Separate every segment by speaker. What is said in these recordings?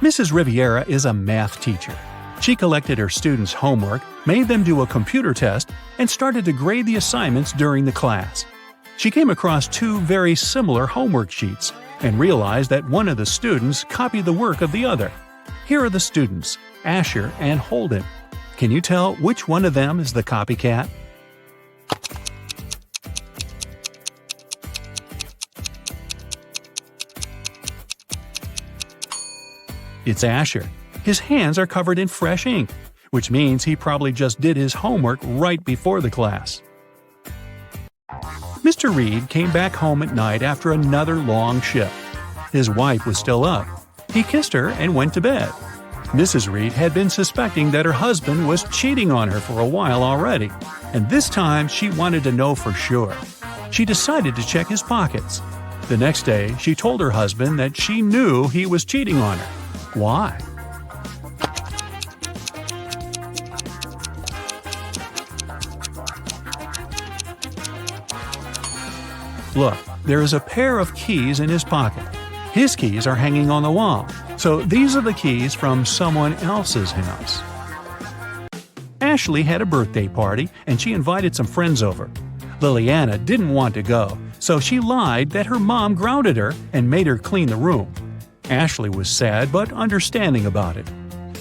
Speaker 1: Mrs. Riviera is a math teacher. She collected her students' homework, made them do a computer test, and started to grade the assignments during the class. She came across two very similar homework sheets and realized that one of the students copied the work of the other. Here are the students, Asher and Holden. Can you tell which one of them is the copycat? It's Asher. His hands are covered in fresh ink, which means he probably just did his homework right before the class. Mr. Reed came back home at night after another long shift. His wife was still up. He kissed her and went to bed. Mrs. Reed had been suspecting that her husband was cheating on her for a while already, and this time she wanted to know for sure. She decided to check his pockets. The next day, she told her husband that she knew he was cheating on her. Why? Look, there is a pair of keys in his pocket. His keys are hanging on the wall, so these are the keys from someone else's house. Ashley had a birthday party and she invited some friends over. Liliana didn't want to go, so she lied that her mom grounded her and made her clean the room. Ashley was sad but understanding about it.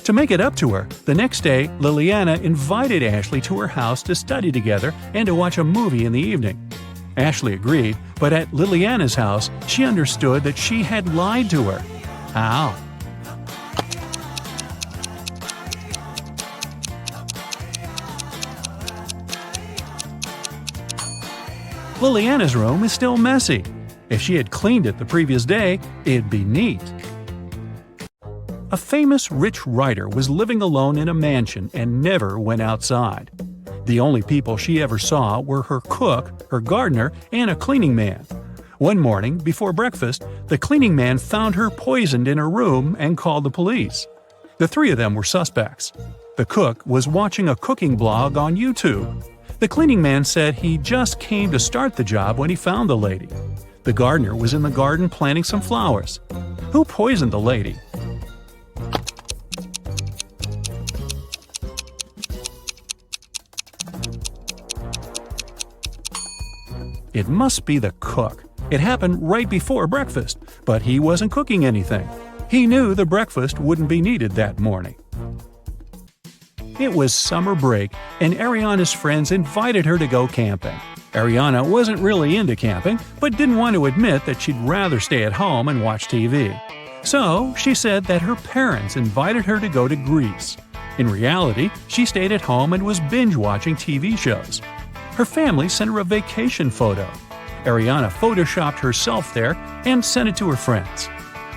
Speaker 1: To make it up to her, the next day Liliana invited Ashley to her house to study together and to watch a movie in the evening. Ashley agreed, but at Liliana's house, she understood that she had lied to her. How? Liliana's room is still messy. If she had cleaned it the previous day, it'd be neat. A famous rich writer was living alone in a mansion and never went outside. The only people she ever saw were her cook, her gardener, and a cleaning man. One morning, before breakfast, the cleaning man found her poisoned in her room and called the police. The three of them were suspects. The cook was watching a cooking blog on YouTube. The cleaning man said he just came to start the job when he found the lady. The gardener was in the garden planting some flowers. Who poisoned the lady? It must be the cook. It happened right before breakfast, but he wasn't cooking anything. He knew the breakfast wouldn't be needed that morning. It was summer break, and Ariana's friends invited her to go camping. Ariana wasn't really into camping, but didn't want to admit that she'd rather stay at home and watch TV. So she said that her parents invited her to go to Greece. In reality, she stayed at home and was binge-watching TV shows. Her family sent her a vacation photo. Ariana photoshopped herself there and sent it to her friends.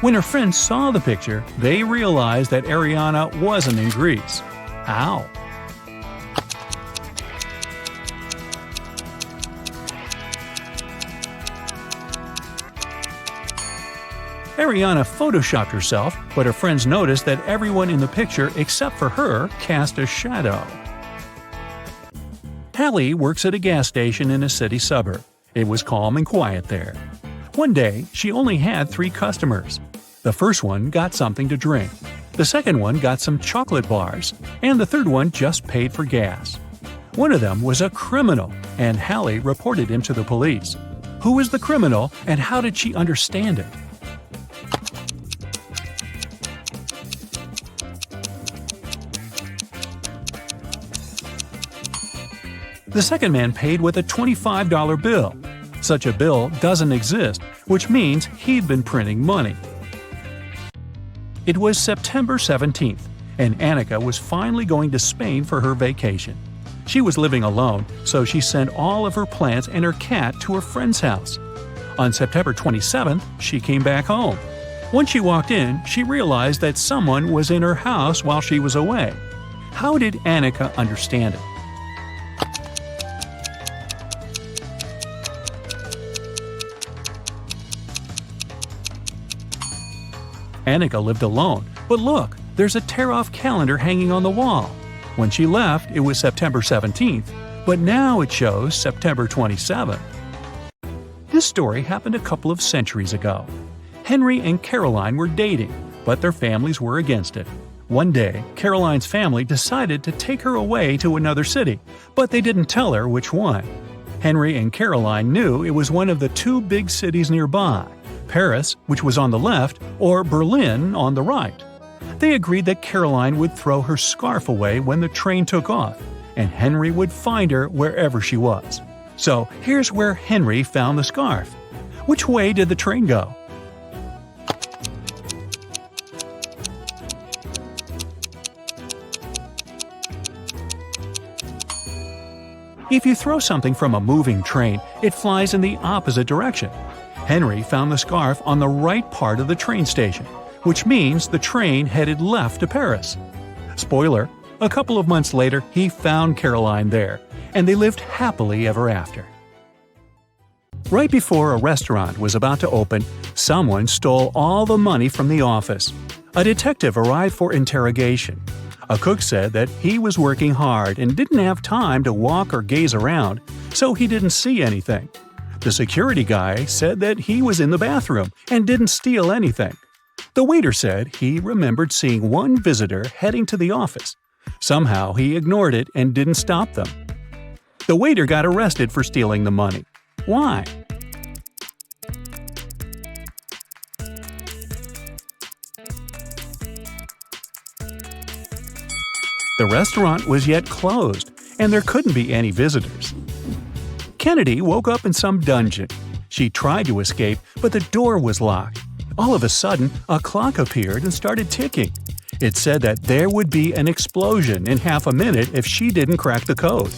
Speaker 1: When her friends saw the picture, they realized that Ariana wasn't in Greece. How? Ariana photoshopped herself, but her friends noticed that everyone in the picture except for her cast a shadow. Hallie works at a gas station in a city suburb. It was calm and quiet there. One day, she only had 3 customers. The first one got something to drink. The second one got some chocolate bars, and the third one just paid for gas. One of them was a criminal, and Hallie reported him to the police. Who was the criminal, and how did she understand it? The second man paid with a $25 bill. Such a bill doesn't exist, which means he'd been printing money. It was September 17th, and Annika was finally going to Spain for her vacation. She was living alone, so she sent all of her plants and her cat to her friend's house. On September 27th, she came back home. When she walked in, she realized that someone was in her house while she was away. How did Annika understand it? Annika lived alone, but look, there's a tear-off calendar hanging on the wall. When she left, it was September 17th, but now it shows September 27th. This story happened a couple of centuries ago. Henry and Caroline were dating. but their families were against it. One day, Caroline's family decided to take her away to another city, but they didn't tell her which one. Henry and Caroline knew it was one of the two big cities nearby, Paris, which was on the left, or Berlin on the right. They agreed that Caroline would throw her scarf away when the train took off, and Henry would find her wherever she was. So here's where Henry found the scarf. Which way did the train go? If you throw something from a moving train, it flies in the opposite direction. Henry found the scarf on the right part of the train station, which means the train headed left to Paris. Spoiler, a couple of months later he found Caroline there, and they lived happily ever after. Right before a restaurant was about to open, someone stole all the money from the office. A detective arrived for interrogation. A cook said that he was working hard and didn't have time to walk or gaze around, so he didn't see anything. The security guy said that he was in the bathroom and didn't steal anything. The waiter said he remembered seeing one visitor heading to the office. Somehow he ignored it and didn't stop them. The waiter got arrested for stealing the money. Why? The restaurant was yet closed, and there couldn't be any visitors. Kennedy woke up in some dungeon. She tried to escape, but the door was locked. All of a sudden, a clock appeared and started ticking. It said that there would be an explosion in half a minute if she didn't crack the code.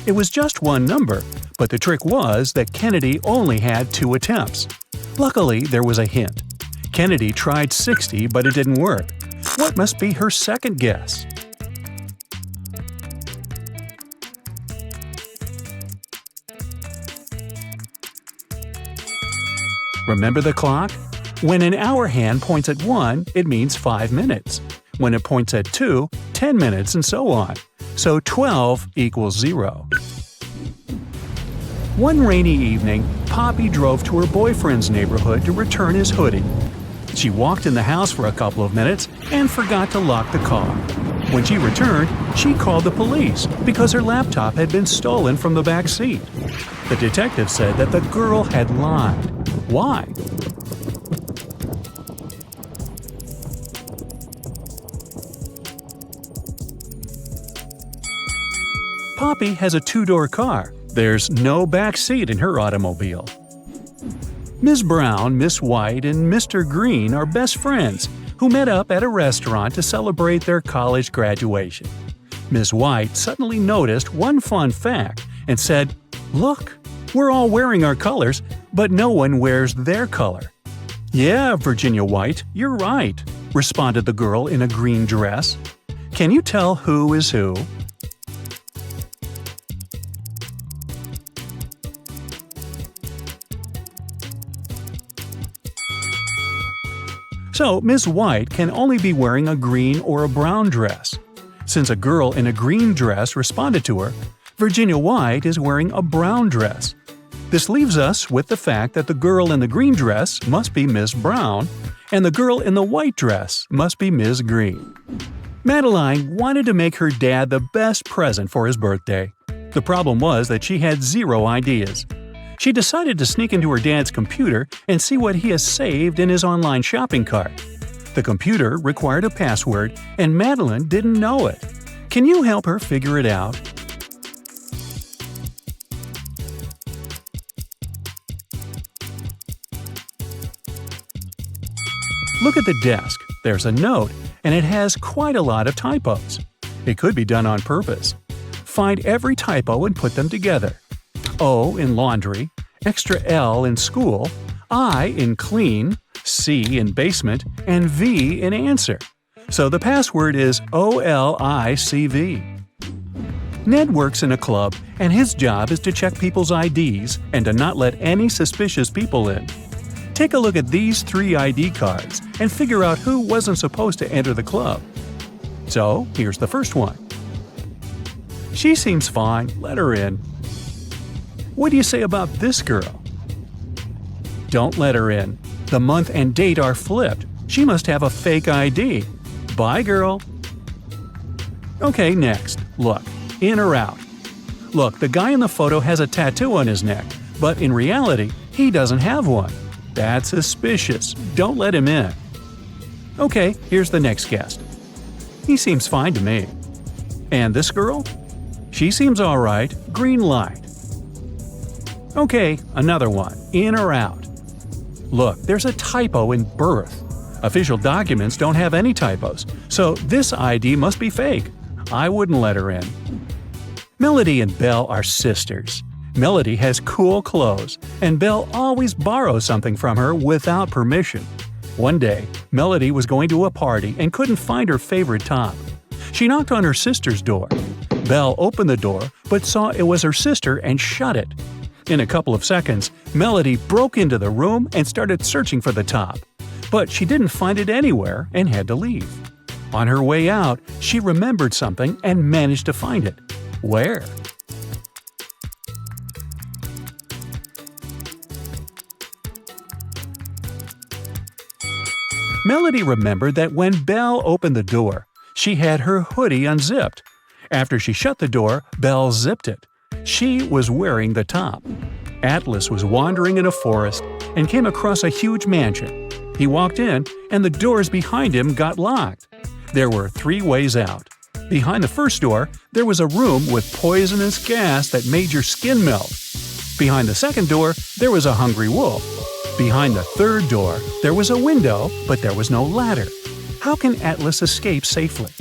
Speaker 1: It was just one number, but the trick was that Kennedy only had 2 attempts. Luckily, there was a hint. Kennedy tried 60, but it didn't work. What must be her second guess? Remember the clock? When an hour hand points at 1, it means 5 minutes. When it points at 2, 10 minutes, and so on. So 12 equals 0. One rainy evening, Poppy drove to her boyfriend's neighborhood to return his hoodie. She walked in the house for a couple of minutes and forgot to lock the car. When she returned, she called the police because her laptop had been stolen from the back seat. The detective said that the girl had lied. Why? Poppy has a 2-door car. There's no back seat in her automobile. Ms. Brown, Miss White, and Mr. Green are best friends who met up at a restaurant to celebrate their college graduation. Miss White suddenly noticed one fun fact and said, "Look, we're all wearing our colors, but no one wears their color." "Yeah, Virginia White, you're right," responded the girl in a green dress. "Can you tell who is who?" So, Miss White can only be wearing a green or a brown dress. Since a girl in a green dress responded to her, Virginia White is wearing a brown dress. This leaves us with the fact that the girl in the green dress must be Miss Brown, and the girl in the white dress must be Ms. Green. Madeline wanted to make her dad the best present for his birthday. The problem was that she had 0 ideas. She decided to sneak into her dad's computer and see what he has saved in his online shopping cart. The computer required a password, and Madeline didn't know it. Can you help her figure it out? Look at the desk. There's a note, and it has quite a lot of typos. It could be done on purpose. Find every typo and put them together. O in laundry, extra L in school, I in clean, C in basement, and V in answer. So the password is OLICV. Ned works in a club, and his job is to check people's IDs and to not let any suspicious people in. Take a look at these 3 ID cards and figure out who wasn't supposed to enter the club. So, here's the first one. She seems fine, let her in. What do you say about this girl? Don't let her in. The month and date are flipped. She must have a fake ID. Bye, girl. Okay, next. Look. In or out? Look, the guy in the photo has a tattoo on his neck, but in reality, he doesn't have one. That's suspicious. Don't let him in. Okay, here's the next guest. He seems fine to me. And this girl? She seems alright. Green light. Okay, another one. In or out? Look, there's a typo in birth. Official documents don't have any typos, so this ID must be fake. I wouldn't let her in. Melody and Belle are sisters. Melody has cool clothes, and Belle always borrows something from her without permission. One day, Melody was going to a party and couldn't find her favorite top. She knocked on her sister's door. Belle opened the door, but saw it was her sister and shut it. In a couple of seconds, Melody broke into the room and started searching for the top. But she didn't find it anywhere and had to leave. On her way out, she remembered something and managed to find it. Where? Melody remembered that when Belle opened the door, she had her hoodie unzipped. After she shut the door, Belle zipped it. She was wearing the top. Atlas was wandering in a forest and came across a huge mansion. He walked in, and the doors behind him got locked. There were 3 ways out. Behind the first door, there was a room with poisonous gas that made your skin melt. Behind the second door, there was a hungry wolf. Behind the third door, there was a window, but there was no ladder. How can Atlas escape safely?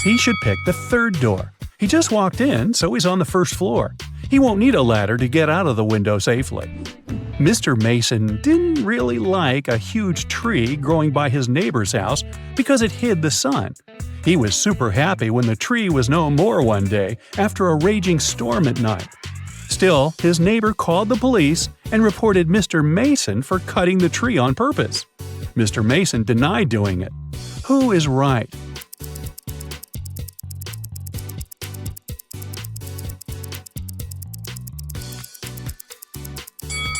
Speaker 1: He should pick the third door. He just walked in, so he's on the first floor. He won't need a ladder to get out of the window safely. Mr. Mason didn't really like a huge tree growing by his neighbor's house because it hid the sun. He was super happy when the tree was no more one day after a raging storm at night. Still, his neighbor called the police and reported Mr. Mason for cutting the tree on purpose. Mr. Mason denied doing it. Who is right?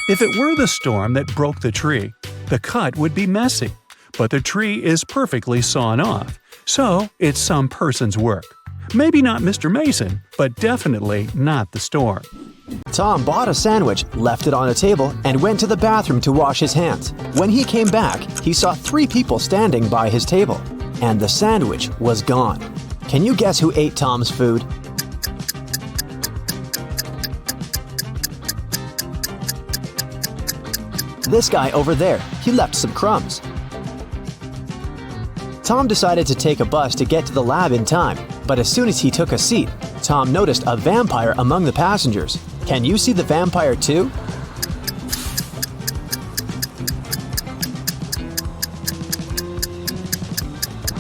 Speaker 1: If it were the storm that broke the tree, the cut would be messy. But the tree is perfectly sawn off, so it's some person's work. Maybe not Mr. Mason, but definitely not the storm.
Speaker 2: Tom bought a sandwich, left it on a table, and went to the bathroom to wash his hands. When he came back, he saw 3 people standing by his table, and the sandwich was gone. Can you guess who ate Tom's food? This guy over there. He left some crumbs. Tom decided to take a bus to get to the lab in time, but as soon as he took a seat, Tom noticed a vampire among the passengers. Can you see the vampire too?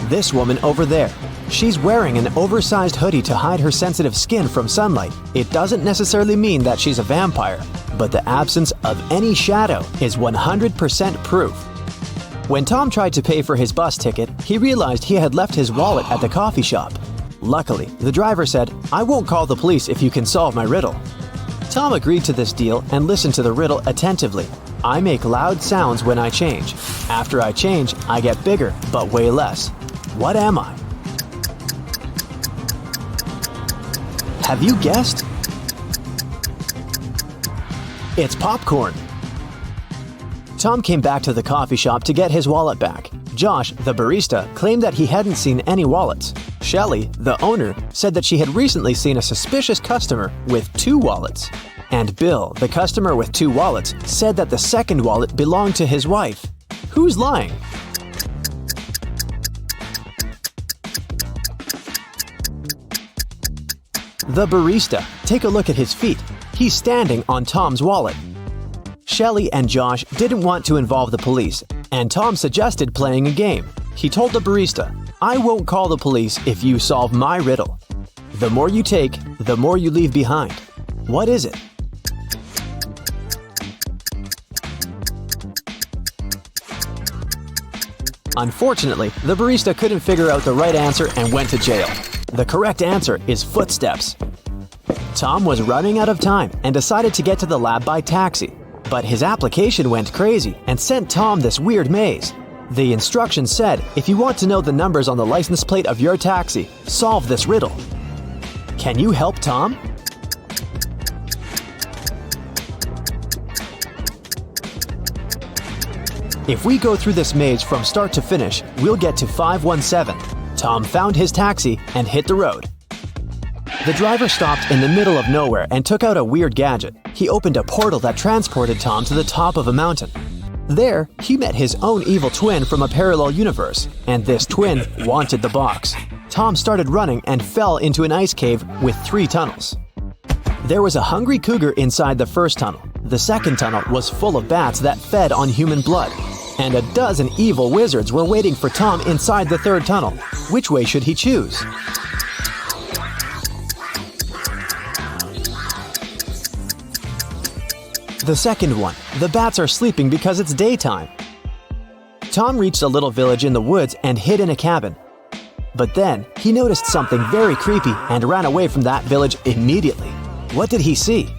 Speaker 2: This woman over there. She's wearing an oversized hoodie to hide her sensitive skin from sunlight. It doesn't necessarily mean that she's a vampire, but the absence of any shadow is 100% proof. When Tom tried to pay for his bus ticket, he realized he had left his wallet at the coffee shop. Luckily, the driver said, "I won't call the police if you can solve my riddle." Tom agreed to this deal and listened to the riddle attentively. I make loud sounds when I change. After I change, I get bigger, but way less. What am I? Have you guessed? It's popcorn. Tom came back to the coffee shop to get his wallet back. Josh, the barista, claimed that he hadn't seen any wallets. Shelley, the owner, said that she had recently seen a suspicious customer with 2 wallets. And Bill, the customer with 2 wallets, said that the second wallet belonged to his wife. Who's lying? The barista. Take a look at his feet. He's standing on Tom's wallet. Shelley and Josh didn't want to involve the police, and Tom suggested playing a game. He told the barista, "I won't call the police if you solve my riddle. The more you take, the more you leave behind. What is it?" Unfortunately, the barista couldn't figure out the right answer and went to jail. The correct answer is footsteps. Tom was running out of time and decided to get to the lab by taxi. But his application went crazy and sent Tom this weird maze. The instructions said, if you want to know the numbers on the license plate of your taxi, solve this riddle. Can you help Tom? If we go through this maze from start to finish, we'll get to 517. Tom found his taxi and hit the road. The driver stopped in the middle of nowhere and took out a weird gadget. He opened a portal that transported Tom to the top of a mountain. There, he met his own evil twin from a parallel universe, and this twin wanted the box. Tom started running and fell into an ice cave with 3 tunnels. There was a hungry cougar inside the first tunnel. The second tunnel was full of bats that fed on human blood. And a dozen evil wizards were waiting for Tom inside the third tunnel. Which way should he choose? The second one. The bats are sleeping because it's daytime. Tom reached a little village in the woods and hid in a cabin. But then, he noticed something very creepy and ran away from that village immediately. What did he see?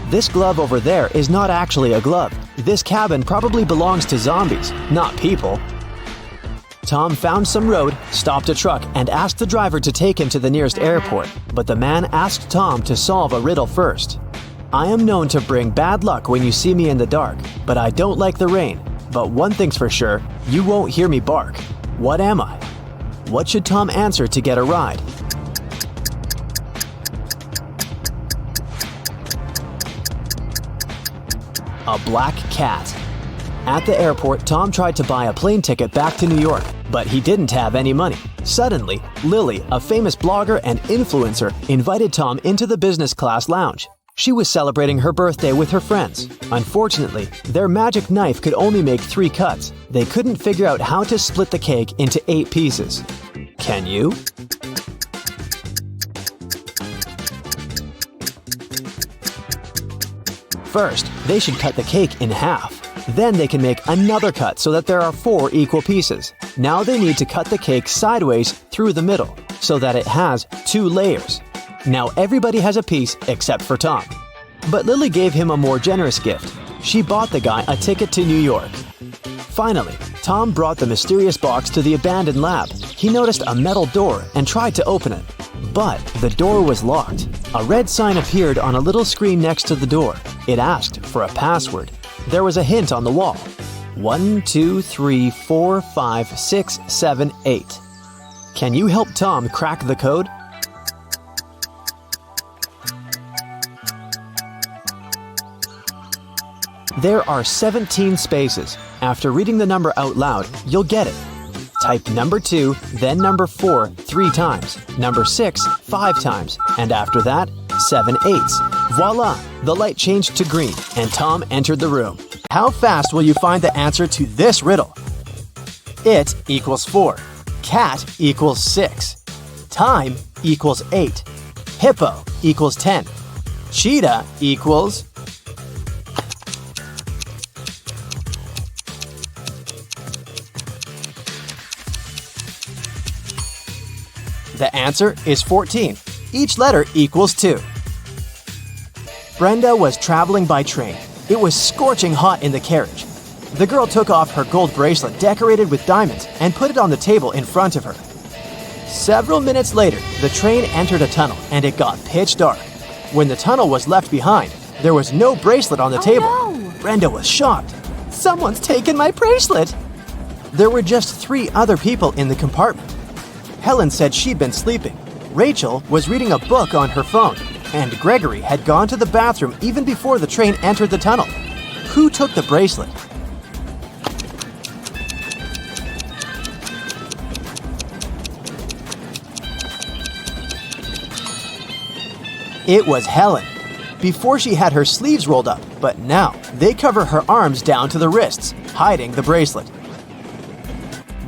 Speaker 2: This glove over there is not actually a glove. This cabin probably belongs to zombies, not people. Tom found some road, stopped a truck, and asked the driver to take him to the nearest airport. But the man asked Tom to solve a riddle first. I am known to bring bad luck when you see me in the dark, but I don't like the rain. But one thing's for sure, you won't hear me bark. What am I? What should Tom answer to get a ride? A black cat. At the airport, Tom tried to buy a plane ticket back to New York, but he didn't have any money. Suddenly, Lily, a famous blogger and influencer, invited Tom into the business class lounge. She was celebrating her birthday with her friends. Unfortunately, their magic knife could only make 3 cuts. They couldn't figure out how to split the cake into 8 pieces. Can you? First, they should cut the cake in half. Then they can make another cut so that there are 4 equal pieces. Now they need to cut the cake sideways through the middle so that it has 2 layers. Now everybody has a piece except for Tom. But Lily gave him a more generous gift. She bought the guy a ticket to New York. Finally, Tom brought the mysterious box to the abandoned lab. He noticed a metal door and tried to open it. But the door was locked. A red sign appeared on a little screen next to the door. It asked for a password. There was a hint on the wall. 1, 2, 3, 4, 5, 6, 7, 8. Can you help Tom crack the code? There are 17 spaces. After reading the number out loud, you'll get it. Type number 2, then number 4 3 times, number 6 5 times, and after that, 7 eighths. Voila! The light changed to green, and Tom entered the room. How fast will you find the answer to this riddle? It equals 4. Cat equals 6. Time equals 8. Hippo equals 10. Cheetah equals... The answer is 14. Each letter equals 2. Brenda was traveling by train. It was scorching hot in the carriage. The girl took off her gold bracelet decorated with diamonds and put it on the table in front of her. Several minutes later, the train entered a tunnel and it got pitch dark. When the tunnel was left behind, there was no bracelet on the table.
Speaker 3: No.
Speaker 2: Brenda was shocked. Someone's taken my bracelet! There were just 3 other people in the compartment. Helen said she'd been sleeping. Rachel was reading a book on her phone. And Gregory had gone to the bathroom even before the train entered the tunnel. Who took the bracelet? It was Helen. Before she had her sleeves rolled up, but now they cover her arms down to the wrists, hiding the bracelet.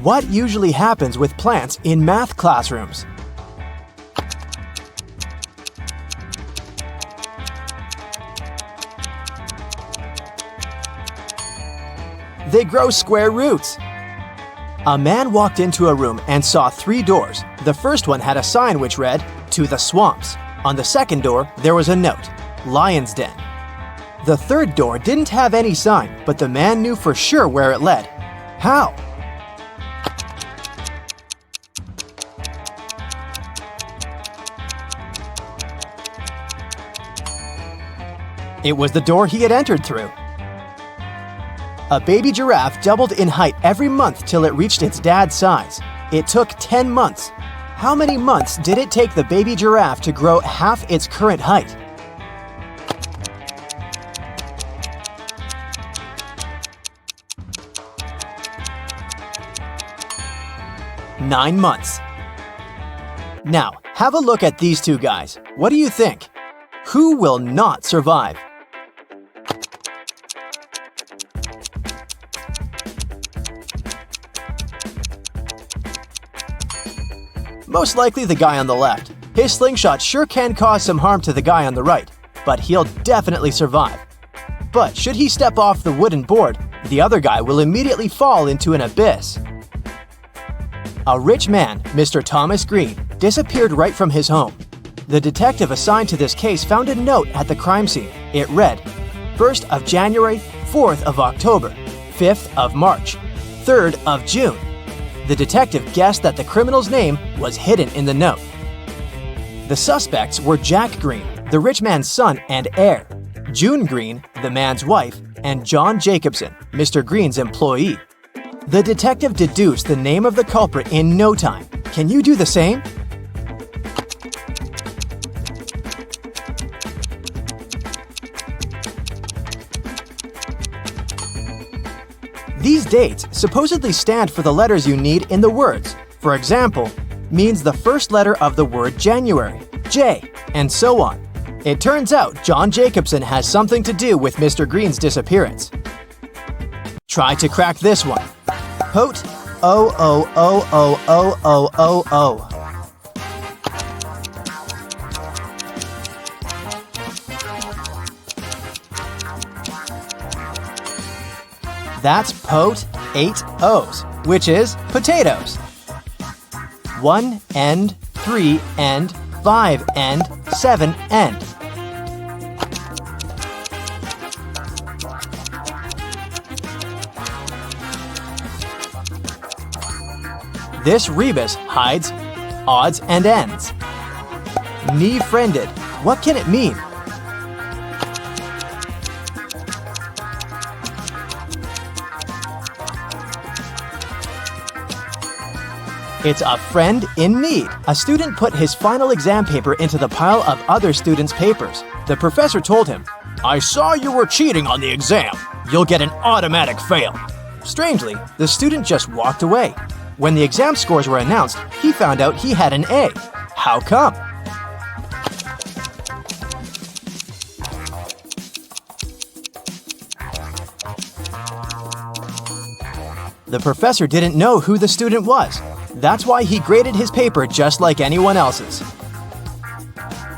Speaker 2: What usually happens with plants in math classrooms? They grow square roots. A man walked into a room and saw 3 doors. The first one had a sign which read, "To the swamps." On the second door, there was a note, "Lion's Den." The third door didn't have any sign, but the man knew for sure where it led. How? It was the door he had entered through. A baby giraffe doubled in height every month till it reached its dad's size. It took 10 months. How many months did it take the baby giraffe to grow half its current height? Nine months. Now, have a look at these 2 guys. What do you think? Who will not survive? Most likely the guy on the left. His slingshot sure can cause some harm to the guy on the right, but he'll definitely survive. But should he step off the wooden board, the other guy will immediately fall into an abyss. A rich man, Mr. Thomas Green, disappeared right from his home. The detective assigned to this case found a note at the crime scene. It read, 1st of January, 4th of October, 5th of March, 3rd of June. The detective guessed that the criminal's name was hidden in the note. The suspects were Jack Green, the rich man's son and heir, June Green, the man's wife, and John Jacobson, Mr. Green's employee. The detective deduced the name of the culprit in no time. Can you do the same? These dates supposedly stand for the letters you need in the words. For example, means the first letter of the word January, J, and so on. It turns out John Jacobson has something to do with Mr. Green's disappearance. Try to crack this one. Pote O. That's pote 8 O's, which is potatoes. 1 end, 3 end, 5 end, 7 end. This rebus hides odds and ends. Knee-friended. What can it mean? It's a friend in need. A student put his final exam paper into the pile of other students' papers. The professor told him, "I saw you were cheating on the exam. You'll get an automatic fail." Strangely, the student just walked away. When the exam scores were announced, he found out he had an A. How come? The professor didn't know who the student was. That's why he graded his paper just like anyone else's.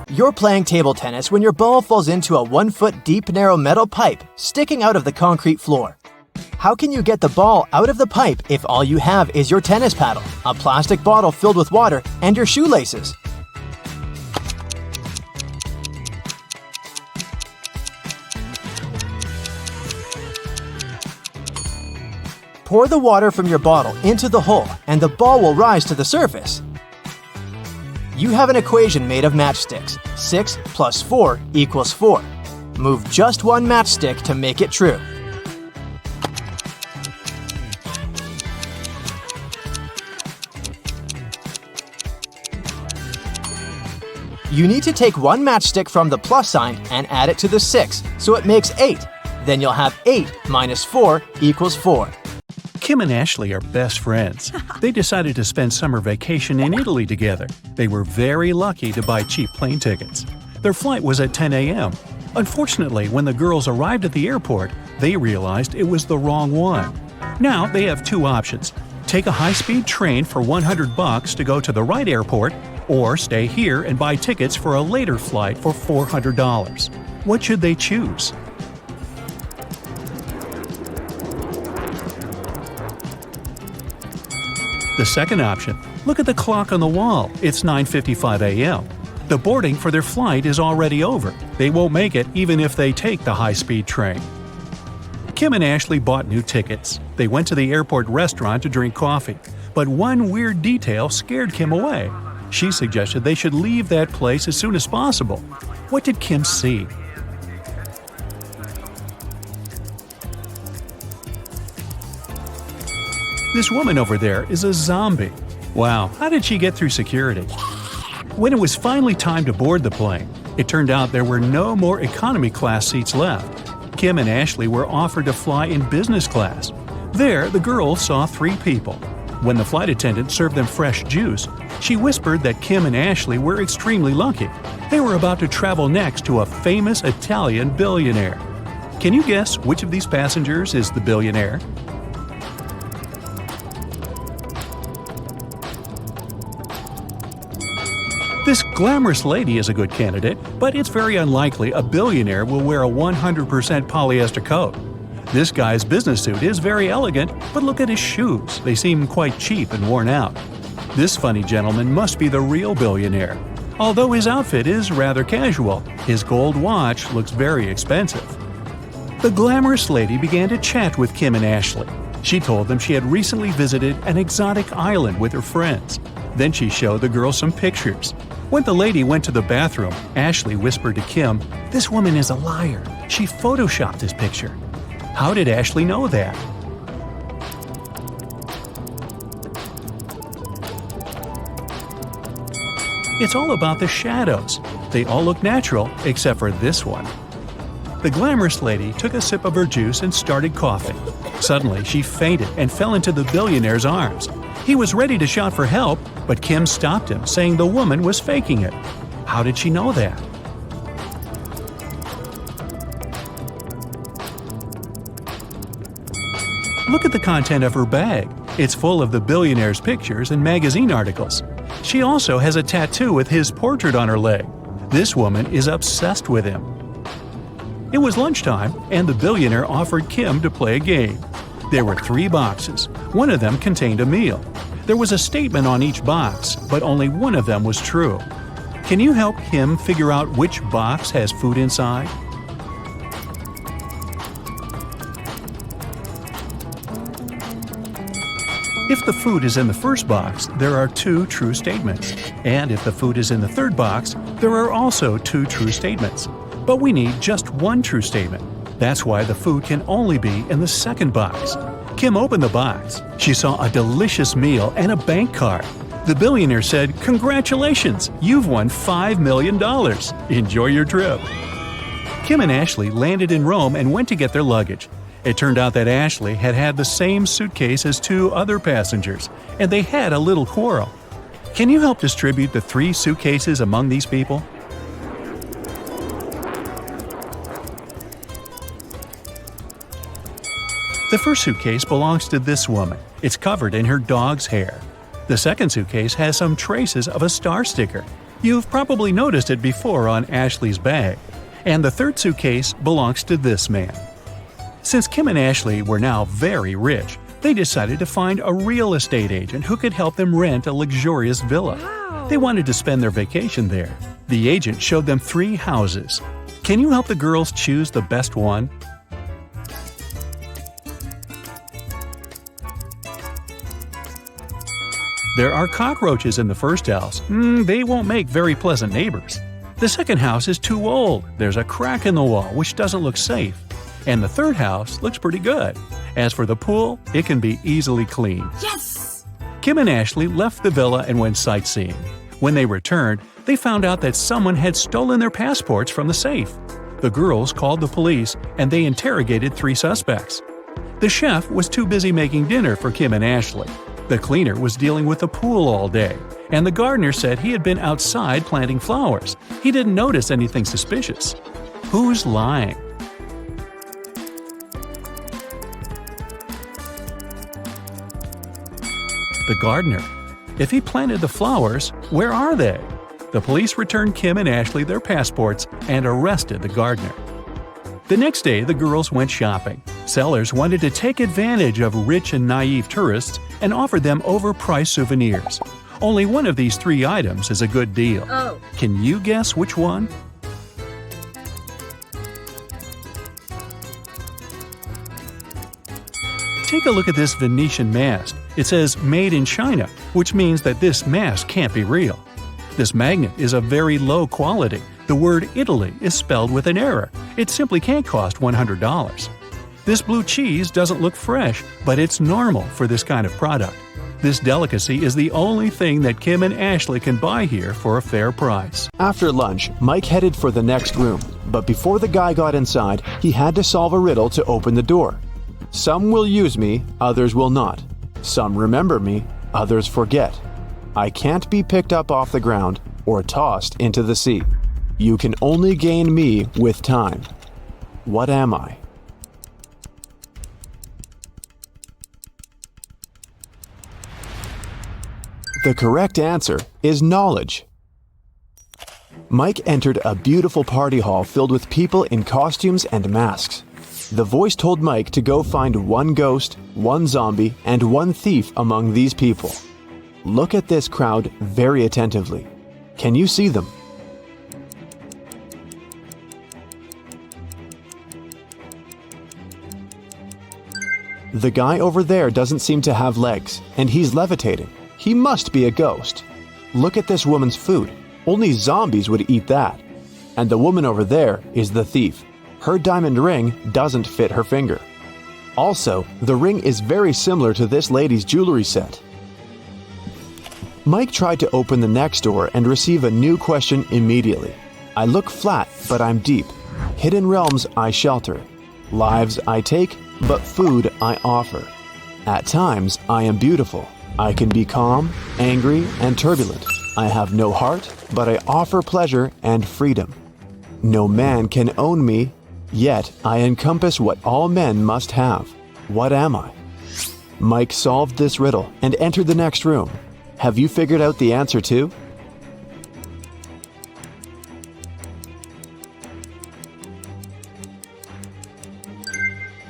Speaker 2: You're playing table tennis when your ball falls into a 1-foot deep narrow metal pipe sticking out of the concrete floor. How can you get the ball out of the pipe if all you have is your tennis paddle, a plastic bottle filled with water, and your shoelaces? Pour the water from your bottle into the hole and the ball will rise to the surface. You have an equation made of matchsticks. 6 plus 4 equals 4. Move just one matchstick to make it true. You need to take one matchstick from the plus sign and add it to the 6, so it makes 8. Then you'll have 8 minus 4 equals 4.
Speaker 1: Kim and Ashley are best friends. They decided to spend summer vacation in Italy together. They were very lucky to buy cheap plane tickets. Their flight was at 10 a.m. Unfortunately, when the girls arrived at the airport, they realized it was the wrong one. Now they have 2 options. Take a high-speed train for $100 to go to the right airport, or stay here and buy tickets for a later flight for $400. What should they choose? The second option, look at the clock on the wall. It's 9:55 a.m. The boarding for their flight is already over. They won't make it even if they take the high-speed train. Kim and Ashley bought new tickets. They went to the airport restaurant to drink coffee. But one weird detail scared Kim away. She suggested they should leave that place as soon as possible. What did Kim see? This woman over there is a zombie. Wow, how did she get through security? When it was finally time to board the plane, it turned out there were no more economy class seats left. Kim and Ashley were offered to fly in business class. There, the girls saw 3 people. When the flight attendant served them fresh juice, she whispered that Kim and Ashley were extremely lucky. They were about to travel next to a famous Italian billionaire. Can you guess which of these passengers is the billionaire? This glamorous lady is a good candidate, but it's very unlikely a billionaire will wear a 100% polyester coat. This guy's business suit is very elegant, but look at his shoes. They seem quite cheap and worn out. This funny gentleman must be the real billionaire. Although his outfit is rather casual, his gold watch looks very expensive. The glamorous lady began to chat with Kim and Ashley. She told them she had recently visited an exotic island with her friends. Then she showed the girls some pictures. When the lady went to the bathroom, Ashley whispered to Kim, "This woman is a liar. She photoshopped this picture." How did Ashley know that? It's all about the shadows. They all look natural except for this one. The glamorous lady took a sip of her juice and started coughing. Suddenly, she fainted and fell into the billionaire's arms. He was ready to shout for help, but Kim stopped him, saying the woman was faking it. How did she know that? Look at the content of her bag. It's full of the billionaire's pictures and magazine articles. She also has a tattoo with his portrait on her leg. This woman is obsessed with him. It was lunchtime, and the billionaire offered Kim to play a game. There were 3 boxes. One of them contained a meal. There was a statement on each box, but only one of them was true. Can you help Kim figure out which box has food inside? If the food is in the first box, there are 2 true statements. And if the food is in the third box, there are also 2 true statements. But we need just 1 true statement. That's why the food can only be in the second box. Kim opened the box. She saw a delicious meal and a bank card. The billionaire said, "Congratulations, you've won $5 million. Enjoy your trip." Kim and Ashley landed in Rome and went to get their luggage. It turned out that Ashley had had the same suitcase as 2 other passengers, and they had a little quarrel. Can you help distribute the 3 suitcases among these people? The first suitcase belongs to this woman. It's covered in her dog's hair. The second suitcase has some traces of a star sticker. You've probably noticed it before on Ashley's bag. And the third suitcase belongs to this man. Since Kim and Ashley were now very rich, they decided to find a real estate agent who could help them rent a luxurious villa. They wanted to spend their vacation there. The agent showed them 3 houses. Can you help the girls choose the best one? There are cockroaches in the first house. They won't make very pleasant neighbors. The second house is too old. There's a crack in the wall which doesn't look safe. And the third house looks pretty good. As for the pool, it can be easily cleaned.
Speaker 3: Yes!
Speaker 1: Kim and Ashley left the villa and went sightseeing. When they returned, they found out that someone had stolen their passports from the safe. The girls called the police and they interrogated 3 suspects. The chef was too busy making dinner for Kim and Ashley. The cleaner was dealing with the pool all day, and the gardener said he had been outside planting flowers. He didn't notice anything suspicious. Who's lying? The gardener. If he planted the flowers, where are they? The police returned Kim and Ashley their passports and arrested the gardener. The next day, the girls went shopping. Sellers wanted to take advantage of rich and naive tourists and offered them overpriced souvenirs. Only one of these 3 items is a good deal.
Speaker 3: Oh.
Speaker 1: Can you guess which one? Take a look at this Venetian mask. It says made in China, which means that this mask can't be real. This magnet is of very low quality. The word Italy is spelled with an error. It simply can't cost $100. This blue cheese doesn't look fresh, but it's normal for this kind of product. This delicacy is the only thing that Kim and Ashley can buy here for a fair price.
Speaker 2: After lunch, Mike headed for the next room, but before the guy got inside, he had to solve a riddle to open the door. Some will use me, others will not. Some remember me, others forget. I can't be picked up off the ground or tossed into the sea. You can only gain me with time. What am I? The correct answer is knowledge. Mike entered a beautiful party hall filled with people in costumes and masks. The voice told Mike to go find 1 ghost, 1 zombie, and 1 thief among these people. Look at this crowd very attentively. Can you see them? The guy over there doesn't seem to have legs, and he's levitating. He must be a ghost. Look at this woman's food. Only zombies would eat that. And the woman over there is the thief. Her diamond ring doesn't fit her finger. Also, the ring is very similar to this lady's jewelry set. Mike tried to open the next door and receive a new question immediately. I look flat, but I'm deep. Hidden realms I shelter. Lives I take, but food I offer. At times I am beautiful. I can be calm, angry, and turbulent. I have no heart, but I offer pleasure and freedom. No man can own me, yet I encompass what all men must have. What am I? Mike solved this riddle and entered the next room. Have you figured out the answer too?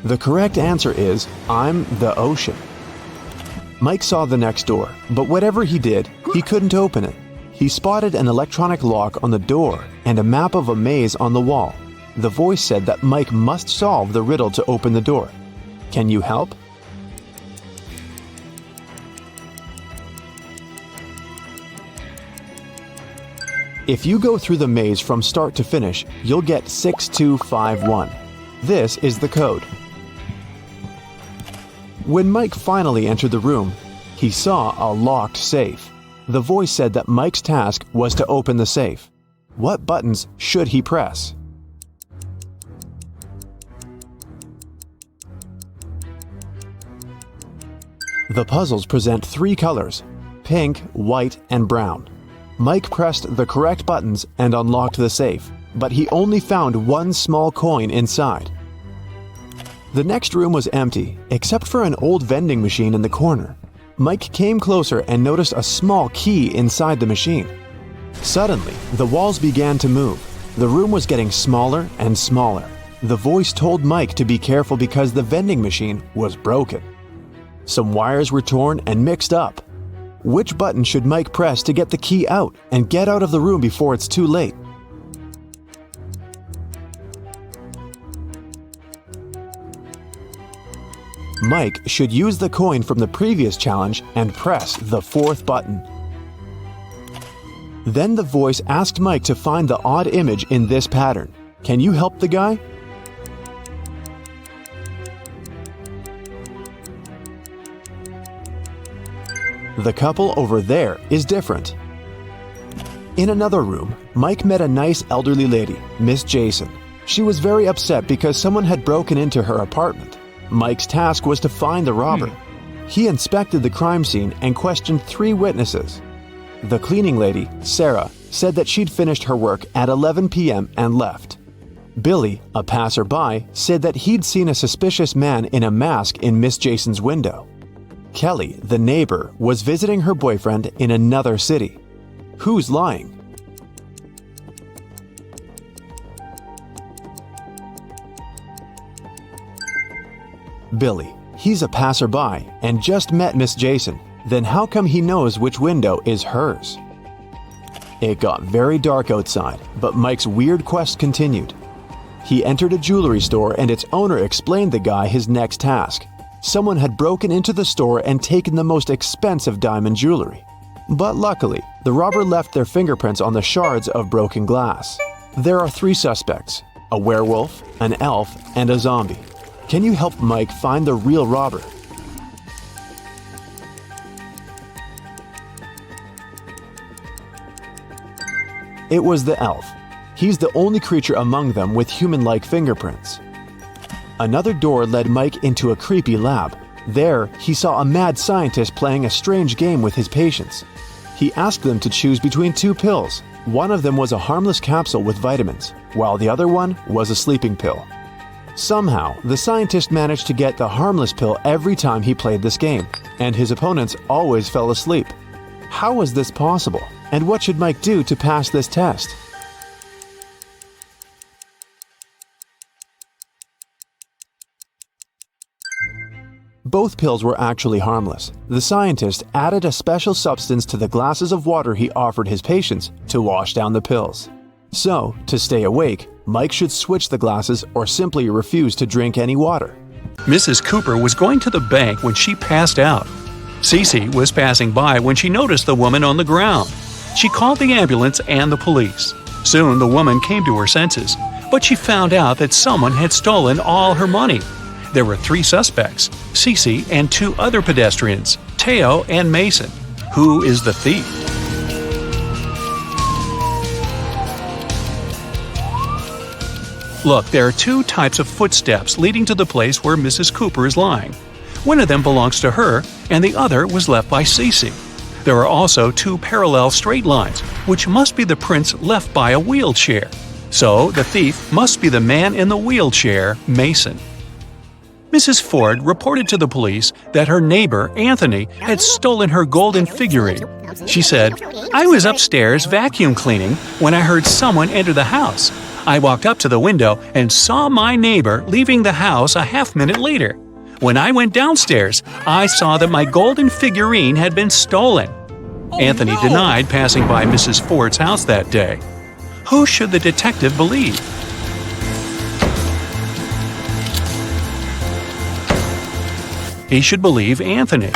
Speaker 2: The correct answer is, I'm the ocean. Mike saw the next door, but whatever he did, he couldn't open it. He spotted an electronic lock on the door and a map of a maze on the wall. The voice said that Mike must solve the riddle to open the door. Can you help? If you go through the maze from start to finish, you'll get 6251. This is the code. When Mike finally entered the room, he saw a locked safe. The voice said that Mike's task was to open the safe. What buttons should he press? The puzzles present 3 colors: pink, white, and brown. Mike pressed the correct buttons and unlocked the safe, but he only found 1 small coin inside. The next room was empty, except for an old vending machine in the corner. Mike came closer and noticed a small key inside the machine. Suddenly, the walls began to move. The room was getting smaller and smaller. The voice told Mike to be careful because the vending machine was broken. Some wires were torn and mixed up. Which button should Mike press to get the key out and get out of the room before it's too late? Mike should use the coin from the previous challenge and press the 4th button. Then the voice asked Mike to find the odd image in this pattern. Can you help the guy? The couple over there is different. In another room, Mike met a nice elderly lady, Miss Jason. She was very upset because someone had broken into her apartment. Mike's task was to find the robber. He inspected the crime scene and questioned 3 witnesses. The cleaning lady, Sarah, said that she'd finished her work at 11 p.m. and left. Billy, a passerby, said that he'd seen a suspicious man in a mask in Miss Jason's window. Kelly, the neighbor, was visiting her boyfriend in another city. Who's lying? Billy. He's a passerby and just met Miss Jason. Then how come he knows which window is hers? It got very dark outside, but Mike's weird quest continued. He entered a jewelry store and its owner explained the guy his next task. Someone had broken into the store and taken the most expensive diamond jewelry. But luckily, the robber left their fingerprints on the shards of broken glass. There are 3 suspects: a werewolf, an elf, and a zombie. Can you help Mike find the real robber? It was the elf. He's the only creature among them with human-like fingerprints. Another door led Mike into a creepy lab. There, he saw a mad scientist playing a strange game with his patients. He asked them to choose between 2 pills. One of them was a harmless capsule with vitamins, while the other one was a sleeping pill. Somehow, the scientist managed to get the harmless pill every time he played this game, and his opponents always fell asleep. How was this possible? And what should Mike do to pass this test? Both pills were actually harmless. The scientist added a special substance to the glasses of water he offered his patients to wash down the pills. So, to stay awake, Mike should switch the glasses or simply refuse to drink any water.
Speaker 1: Mrs. Cooper was going to the bank when she passed out. Cece was passing by when she noticed the woman on the ground. She called the ambulance and the police. Soon the woman came to her senses, but she found out that someone had stolen all her money. There were 3 suspects, Cece and 2 other pedestrians, Teo and Mason. Who is the thief? Look, there are 2 types of footsteps leading to the place where Mrs. Cooper is lying. One of them belongs to her, and the other was left by Cece. There are also 2 parallel straight lines, which must be the prints left by a wheelchair. So, the thief must be the man in the wheelchair, Mason. Mrs. Ford reported to the police that her neighbor, Anthony, had stolen her golden figurine. She said, "I was upstairs vacuum cleaning when I heard someone enter the house. I walked up to the window and saw my neighbor leaving the house a half-minute later. When I went downstairs, I saw that my golden figurine had been stolen." Anthony denied passing by Mrs. Ford's house that day. Who should the detective believe? He should believe Anthony.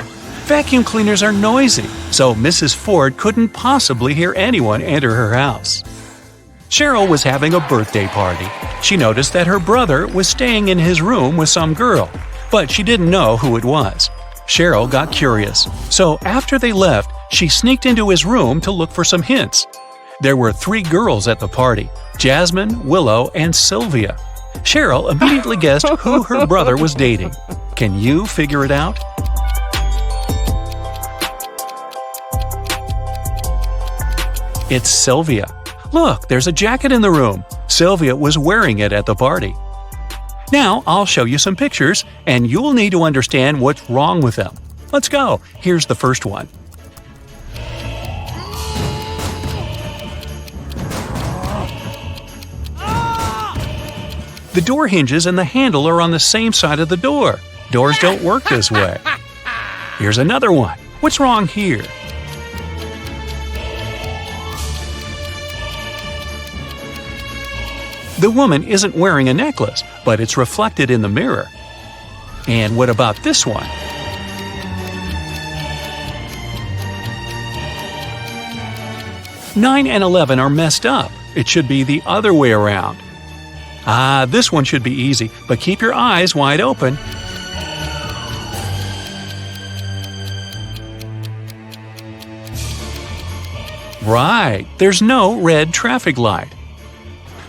Speaker 1: Vacuum cleaners are noisy, so Mrs. Ford couldn't possibly hear anyone enter her house. Cheryl was having a birthday party. She noticed that her brother was staying in his room with some girl, but she didn't know who it was. Cheryl got curious, so after they left, she sneaked into his room to look for some hints. There were 3 girls at the party: Jasmine, Willow, and Sylvia. Cheryl immediately guessed who her brother was dating. Can you figure it out? It's Sylvia. Look, there's a jacket in the room. Sylvia was wearing it at the party. Now I'll show you some pictures, and you'll need to understand what's wrong with them. Let's go. Here's the first one. The door hinges and the handle are on the same side of the door. Doors don't work this way. Here's another one. What's wrong here? The woman isn't wearing a necklace, but it's reflected in the mirror. And what about this one? Nine and 11 are messed up. It should be the other way around. This one should be easy, but keep your eyes wide open. Right, there's no red traffic light.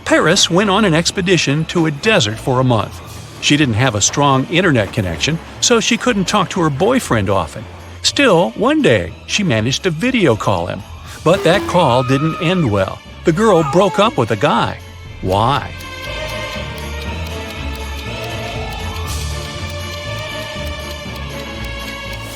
Speaker 1: Paris went on an expedition to a desert for a month. She didn't have a strong internet connection, so she couldn't talk to her boyfriend often. Still, one day, she managed to video call him. But that call didn't end well. The girl broke up with the guy. Why?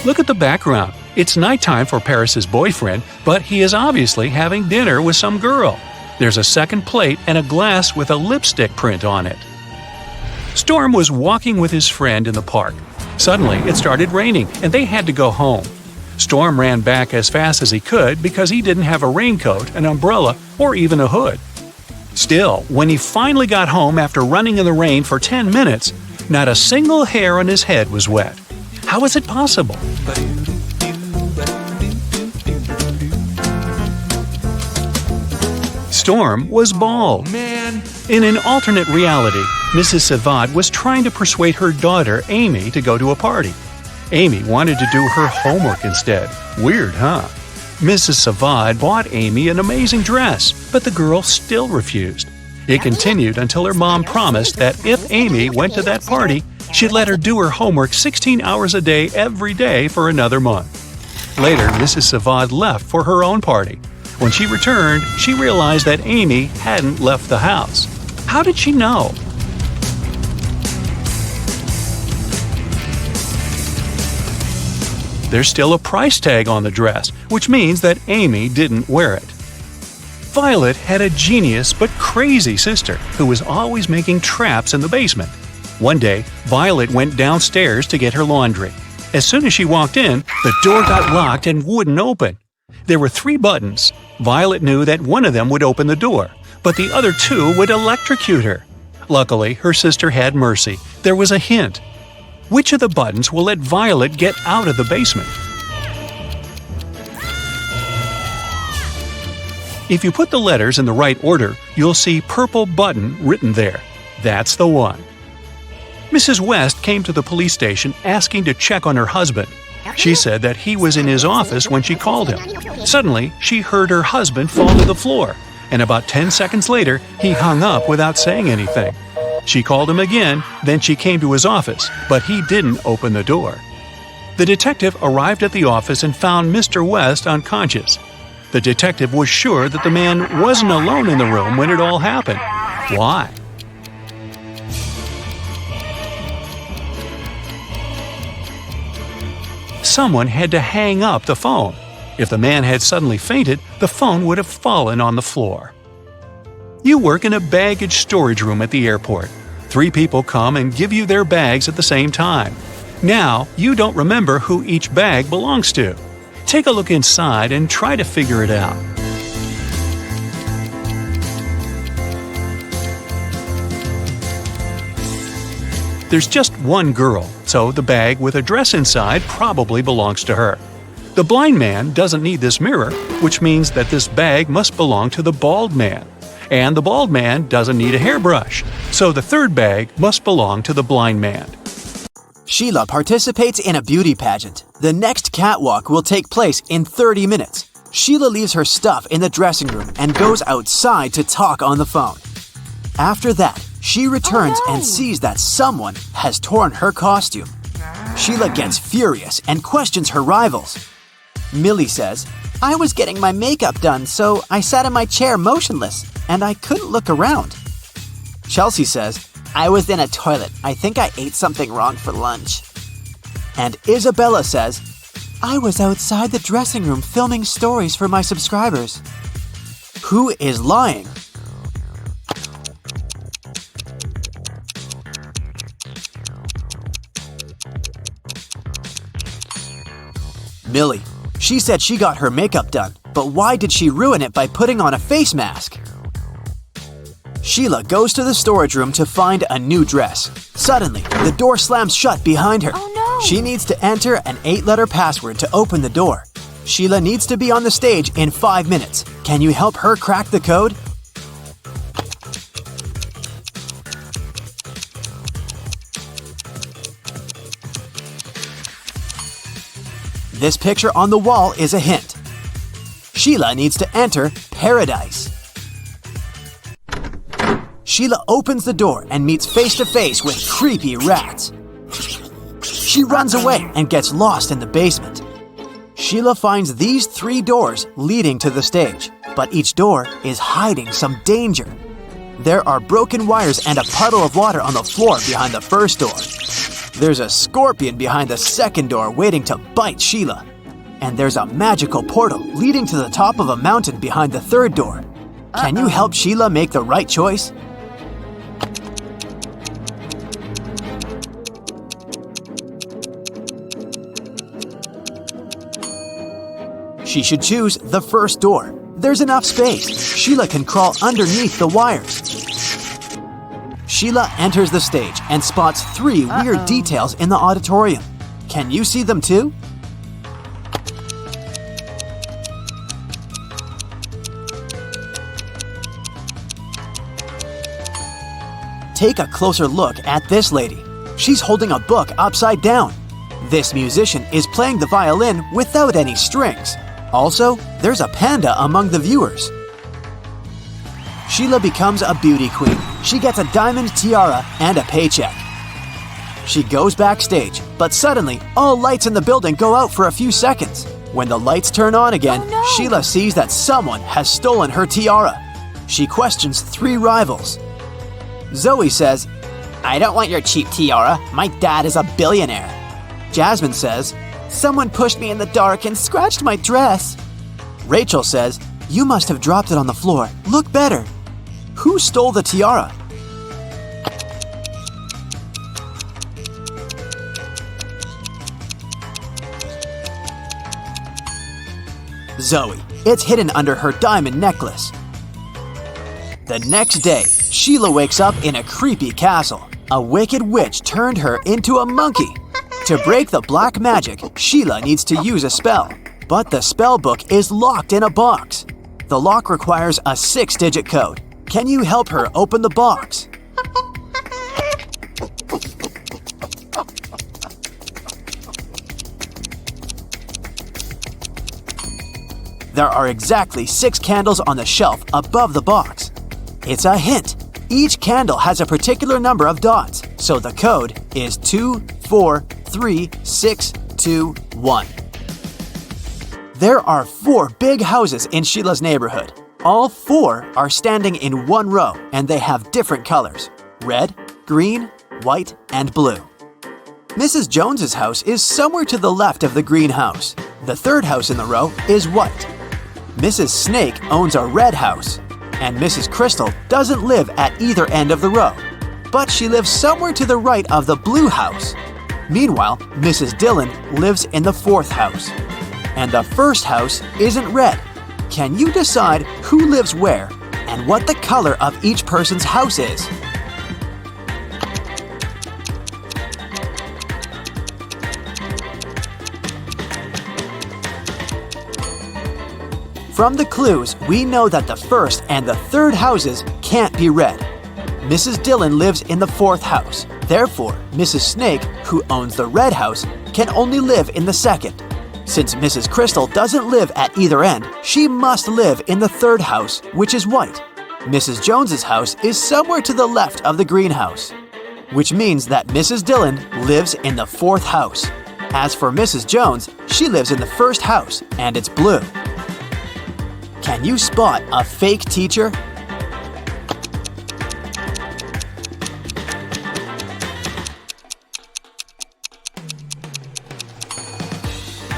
Speaker 1: Look at the background. It's nighttime for Paris's boyfriend, but he is obviously having dinner with some girl. There's a second plate and a glass with a lipstick print on it. Storm was walking with his friend in the park. Suddenly, it started raining and they had to go home. Storm ran back as fast as he could because he didn't have a raincoat, an umbrella, or even a hood. Still, when he finally got home after running in the rain for 10 minutes, not a single hair on his head was wet. How is it possible? Storm was bald. In an alternate reality, Mrs. Savad was trying to persuade her daughter, Amy, to go to a party. Amy wanted to do her homework instead. Weird, huh? Mrs. Savad bought Amy an amazing dress, but the girl still refused. It continued until her mom promised that if Amy went to that party, she'd let her do her homework 16 hours a day every day for another month. Later, Mrs. Savad left for her own party. When she returned, she realized that Amy hadn't left the house. How did she know? There's still a price tag on the dress, which means that Amy didn't wear it. Violet had a genius but crazy sister who was always making traps in the basement. One day, Violet went downstairs to get her laundry. As soon as she walked in, the door got locked and wouldn't open. There were 3 buttons. Violet knew that one of them would open the door, but the other 2 would electrocute her. Luckily, her sister had mercy. There was a hint. Which of the buttons will let Violet get out of the basement? If you put the letters in the right order, you'll see purple button written there. That's the one. Mrs. West came to the police station asking to check on her husband. She said that he was in his office when she called him. Suddenly, she heard her husband fall to the floor, and about 10 seconds later, he hung up without saying anything. She called him again, then she came to his office, but he didn't open the door. The detective arrived at the office and found Mr. West unconscious. The detective was sure that the man wasn't alone in the room when it all happened. Why? Someone had to hang up the phone. If the man had suddenly fainted, the phone would have fallen on the floor. You work in a baggage storage room at the airport. 3 people come and give you their bags at the same time. Now, you don't remember who each bag belongs to. Take a look inside and try to figure it out. There's just one girl, so the bag with a dress inside probably belongs to her. The blind man doesn't need this mirror, which means that this bag must belong to the bald man. And the bald man doesn't need a hairbrush, so the third bag must belong to the blind man.
Speaker 2: Sheila participates in a beauty pageant. The next catwalk will take place in 30 minutes. Sheila leaves her stuff in the dressing room and goes outside to talk on the phone. After that, she returns and sees that someone has torn her costume. Sheila gets furious and questions her rivals. Millie says, "I was getting my makeup done, so I sat in my chair motionless, and I couldn't look around." Chelsea says, "I was in a toilet. I think I ate something wrong for lunch." And Isabella says, "I was outside the dressing room filming stories for my subscribers." Who is lying? Millie. She said she got her makeup done, but why did she ruin it by putting on a face mask? Sheila goes to the storage room to find a new dress. Suddenly, the door slams shut behind her.
Speaker 3: Oh no!
Speaker 2: She needs to enter an 8-letter password to open the door. Sheila needs to be on the stage in 5 minutes. Can you help her crack the code? This picture on the wall is a hint. Sheila needs to enter paradise. Sheila opens the door and meets face to face with creepy rats. She runs away and gets lost in the basement. Sheila finds these 3 doors leading to the stage, but each door is hiding some danger. There are broken wires and a puddle of water on the floor behind the first door. There's a scorpion behind the second door waiting to bite Sheila. And there's a magical portal leading to the top of a mountain behind the third door. Can you help Sheila make the right choice?
Speaker 3: Oh,
Speaker 2: She should choose the first door. There's enough space. Sheila can crawl underneath the wires. Sheila enters the stage and spots 3 weird details in the auditorium. Can you see them too? Take a closer look at this lady. She's holding a book upside down. This musician is playing the violin without any strings. Also, there's a panda among the viewers. Sheila becomes a beauty queen. She gets a diamond tiara and a paycheck. She goes backstage, but suddenly, all lights in the building go out for a few seconds. When the lights turn on again, Sheila sees that someone has stolen her tiara. She questions 3 rivals. Zoe says, "I don't want your cheap tiara. My dad is a billionaire." Jasmine says, "Someone pushed me in the dark and scratched my dress." Rachel says, "You must have dropped it on the floor. Look better." Who stole the tiara? Zoe. It's hidden under her diamond necklace. The next day, Sheila wakes up in a creepy castle. A wicked witch turned her into a monkey. To break the black magic, Sheila needs to use a spell. But the spell book is locked in a box. The lock requires a 6-digit code. Can you help her open the box? There are exactly 6 candles on the shelf above the box. It's a hint. Each candle has a particular number of dots, so the code is 24361. There are 4 big houses in Sheila's neighborhood. All 4 are standing in one row, and they have different colors: red, green, white, and blue. Mrs. Jones's house is somewhere to the left of the green house. The 3rd house in the row is white. Mrs. Snake owns a red house, and Mrs. Crystal doesn't live at either end of the row, but she lives somewhere to the right of the blue house. Meanwhile, Mrs. Dillon lives in the 4th house. And the 1st house isn't red. Can you decide who lives where and what the color of each person's house is? From the clues, we know that the 1st and the 3rd houses can't be red. Mrs. Dillon lives in the 4th house. Therefore, Mrs. Snake, who owns the red house, can only live in the 2nd. Since Mrs. Crystal doesn't live at either end, she must live in the 3rd house, which is white. Mrs. Jones's house is somewhere to the left of the greenhouse, which means that Mrs. Dillon lives in the 4th house. As for Mrs. Jones, she lives in the 1st house, and it's blue. Can you spot a fake teacher?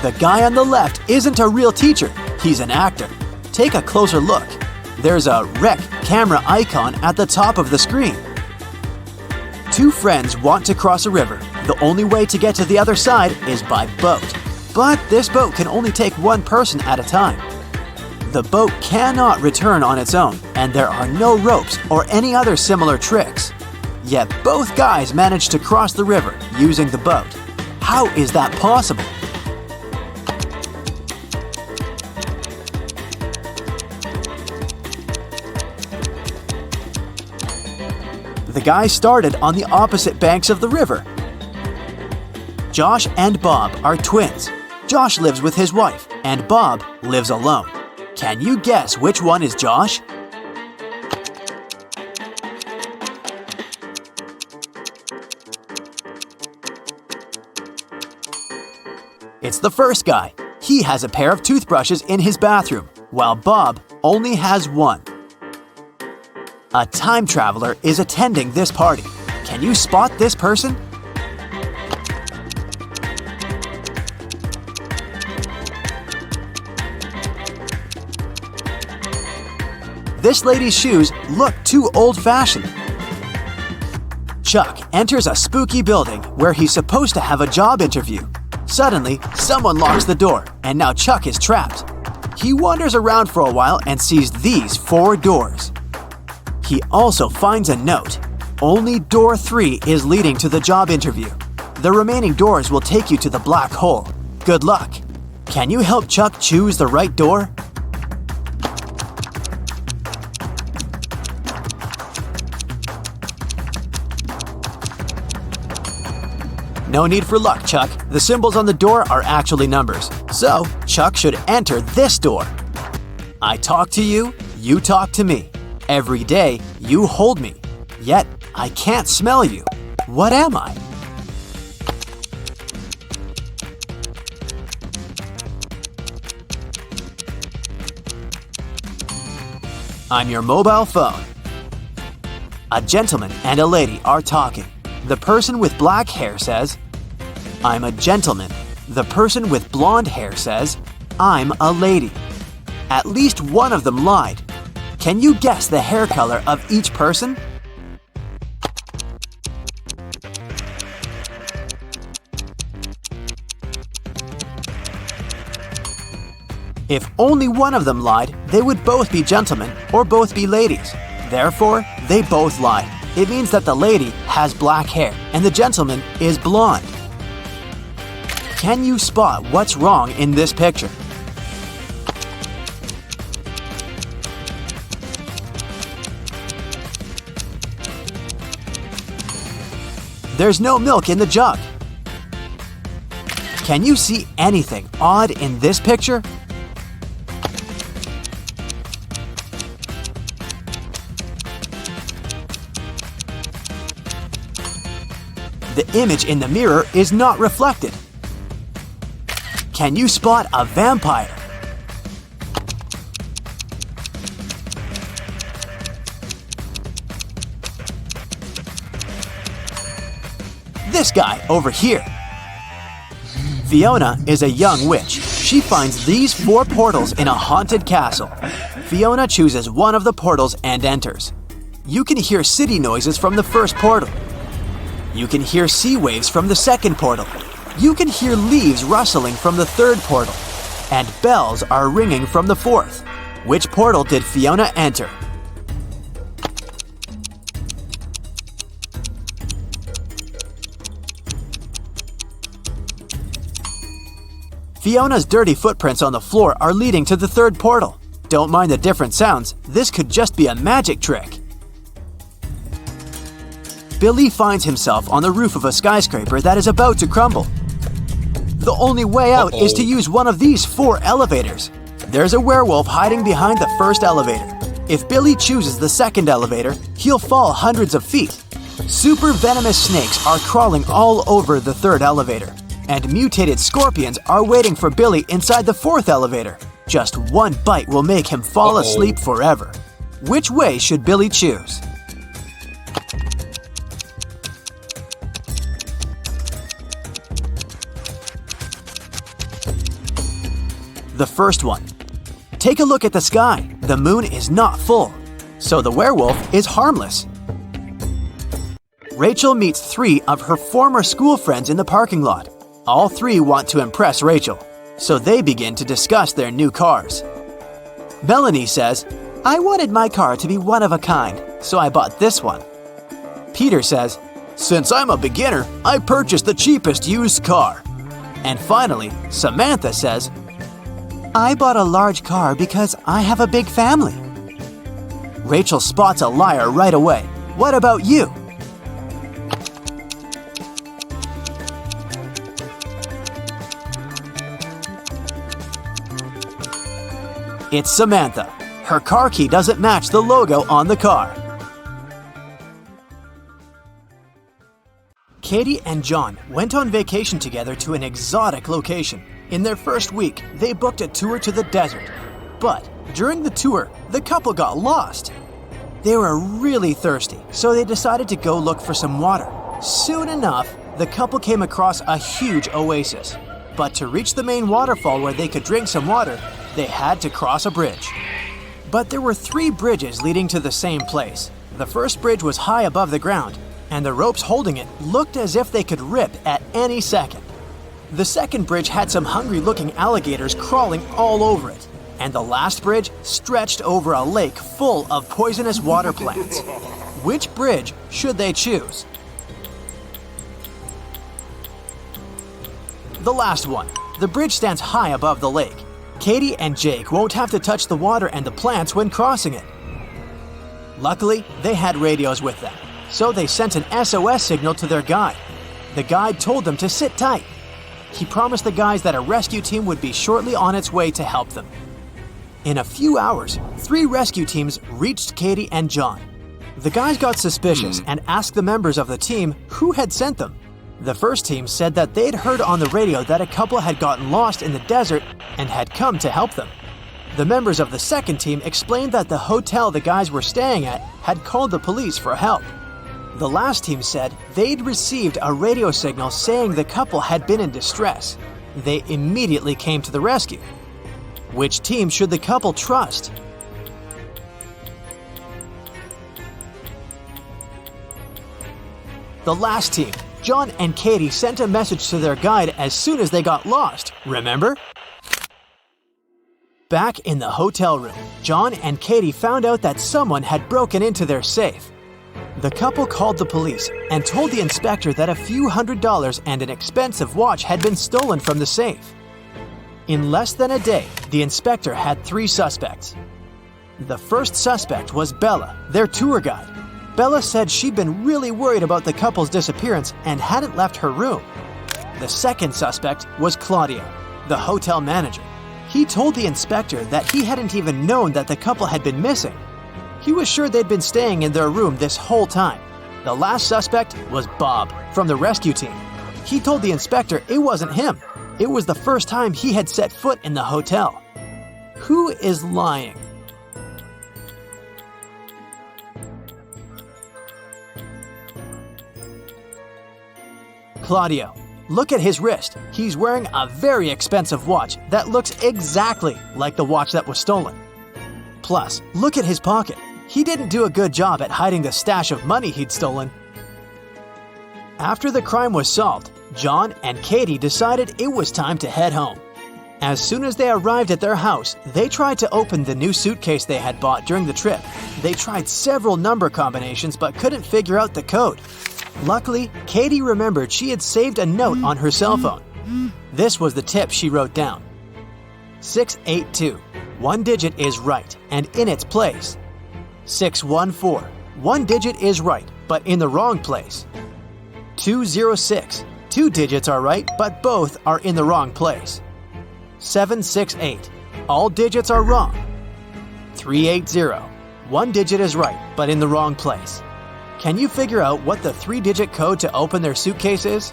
Speaker 2: The guy on the left isn't a real teacher, he's an actor. Take a closer look. There's a rec camera icon at the top of the screen. 2 friends want to cross a river. The only way to get to the other side is by boat. But this boat can only take 1 person at a time. The boat cannot return on its own, and there are no ropes or any other similar tricks. Yet both guys manage to cross the river using the boat. How is that possible? The guys started on the opposite banks of the river. Josh and Bob are twins. Josh lives with his wife, and Bob lives alone. Can you guess which one is Josh? It's the first guy. He has a pair of toothbrushes in his bathroom, while Bob only has 1. A time traveler is attending this party. Can you spot this person? This lady's shoes look too old-fashioned. Chuck enters a spooky building where he's supposed to have a job interview. Suddenly, someone locks the door, and now Chuck is trapped. He wanders around for a while and sees these 4 doors. He also finds a note. Only door 3 is leading to the job interview. The remaining doors will take you to the black hole. Good luck. Can you help Chuck choose the right door? No need for luck, Chuck. The symbols on the door are actually numbers. So, Chuck should enter this door. I talk to you, you talk to me. Every day, you hold me. Yet, I can't smell you. What am I? I'm your mobile phone. A gentleman and a lady are talking. The person with black hair says, I'm a gentleman. The person with blonde hair says, I'm a lady. At least one of them lied. Can you guess the hair color of each person? If only one of them lied, they would both be gentlemen or both be ladies. Therefore, they both lied. It means that the lady has black hair and the gentleman is blonde. Can you spot what's wrong in this picture? There's no milk in the jug. Can you see anything odd in this picture? The image in the mirror is not reflected. Can you spot a vampire? This guy over here. Fiona is a young witch. She finds these 4 portals in a haunted castle. Fiona chooses one of the portals and enters. You can hear city noises from the first portal. You can hear sea waves from the second portal. You can hear leaves rustling from the third portal. And bells are ringing from the fourth. Which portal did Fiona enter? Fiona's dirty footprints on the floor are leading to the third portal. Don't mind the different sounds. This could just be a magic trick. Billy finds himself on the roof of a skyscraper that is about to crumble. The only way out is to use one of these 4 elevators. There's a werewolf hiding behind the first elevator. If Billy chooses the second elevator, he'll fall hundreds of feet. Super venomous snakes are crawling all over the third elevator. And mutated scorpions are waiting for Billy inside the fourth elevator. Just one bite will make him fall asleep forever. Which way should Billy choose? The first one. Take a look at the sky. The moon is not full, so the werewolf is harmless. Rachel meets 3 of her former school friends in the parking lot. All 3 want to impress Rachel, so they begin to discuss their new cars. Melanie says, I wanted my car to be one of a kind, so I bought this one. Peter says, since I'm a beginner, I purchased the cheapest used car. And finally, Samantha says, I bought a large car because I have a big family. Rachel spots a liar right away. What about you? It's Samantha. Her car key doesn't match the logo on the car. Katie and John went on vacation together to an exotic location. In their first week, they booked a tour to the desert. But during the tour, the couple got lost. They were really thirsty, so they decided to go look for some water. Soon enough, the couple came across a huge oasis. But to reach the main waterfall where they could drink some water, they had to cross a bridge. But there were 3 bridges leading to the same place. The first bridge was high above the ground, and the ropes holding it looked as if they could rip at any second. The second bridge had some hungry-looking alligators crawling all over it, and the last bridge stretched over a lake full of poisonous water plants. Which bridge should they choose? The last one. The bridge stands high above the lake. Katie and Jake won't have to touch the water and the plants when crossing it. Luckily, they had radios with them, so they sent an SOS signal to their guide. The guide told them to sit tight. He promised the guys that a rescue team would be shortly on its way to help them. In a few hours, 3 rescue teams reached Katie and John. The guys got suspicious and asked the members of the team who had sent them. The first team said that they'd heard on the radio that a couple had gotten lost in the desert and had come to help them. The members of the second team explained that the hotel the guys were staying at had called the police for help. The last team said they'd received a radio signal saying the couple had been in distress. They immediately came to the rescue. Which team should the couple trust? The last team. John and Katie sent a message to their guide as soon as they got lost, remember? Back in the hotel room, John and Katie found out that someone had broken into their safe. The couple called the police and told the inspector that a few $100s and an expensive watch had been stolen from the safe. In less than a day, the inspector had 3 suspects. The first suspect was Bella, their tour guide. Bella said she'd been really worried about the couple's disappearance and hadn't left her room. The second suspect was Claudio, the hotel manager. He told the inspector that he hadn't even known that the couple had been missing. He was sure they'd been staying in their room this whole time. The last suspect was Bob from the rescue team. He told the inspector it wasn't him. It was the first time he had set foot in the hotel. Who is lying? Claudio. Look at his wrist. He's wearing a very expensive watch that looks exactly like the watch that was stolen. Plus, look at his pocket. He didn't do a good job at hiding the stash of money he'd stolen. After the crime was solved, John and Katie decided it was time to head home. As soon as they arrived at their house, they tried to open the new suitcase they had bought during the trip. They tried several number combinations but couldn't figure out the code. Luckily, Katie remembered she had saved a note on her cell phone. This was the tip she wrote down. 682. One digit is right and in its place. 614. One digit is right, but in the wrong place. 206. 2 digits are right, but both are in the wrong place. 768. All digits are wrong. 380. One digit is right, but in the wrong place. Can you figure out what the 3-digit code to open their suitcase is?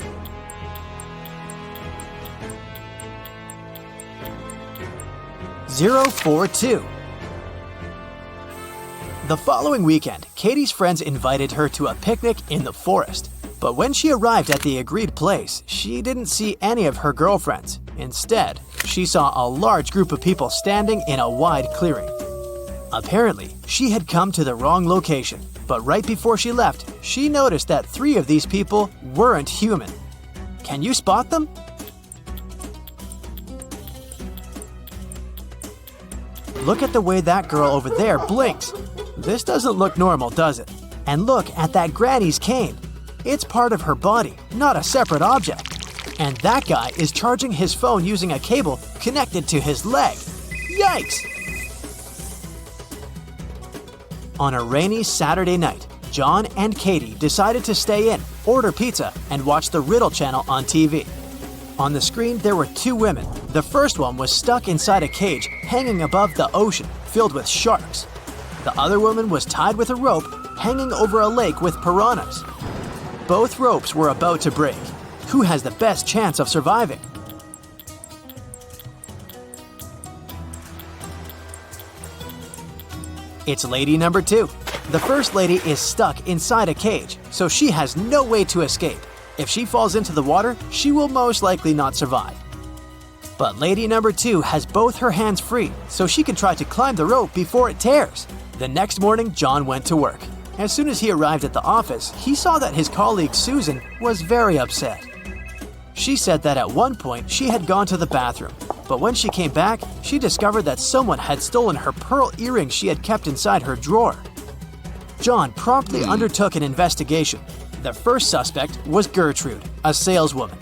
Speaker 2: (042). The following weekend, Katie's friends invited her to a picnic in the forest. But when she arrived at the agreed place, she didn't see any of her girlfriends. Instead, she saw a large group of people standing in a wide clearing. Apparently, she had come to the wrong location, but right before she left, she noticed that 3 of these people weren't human. Can you spot them? Look at the way that girl over there blinks. This doesn't look normal, does it? And look at that granny's cane. It's part of her body, not a separate object. And that guy is charging his phone using a cable connected to his leg. Yikes! On a rainy Saturday night, John and Katie decided to stay in, order pizza, and watch the Riddle channel on TV. On the screen, there were 2 women. The first one was stuck inside a cage hanging above the ocean, filled with sharks. The other woman was tied with a rope hanging over a lake with piranhas. Both ropes were about to break. Who has the best chance of surviving? It's lady number 2. The first lady is stuck inside a cage, so she has no way to escape. If she falls into the water, she will most likely not survive. But lady number 2 has both her hands free, so she can try to climb the rope before it tears. The next morning, John went to work. As soon as he arrived at the office, he saw that his colleague Susan was very upset. She said that at one point she had gone to the bathroom, But when she came back, she discovered that someone had stolen her pearl earrings she had kept inside her drawer. John promptly undertook an investigation. The first suspect was Gertrude, a saleswoman.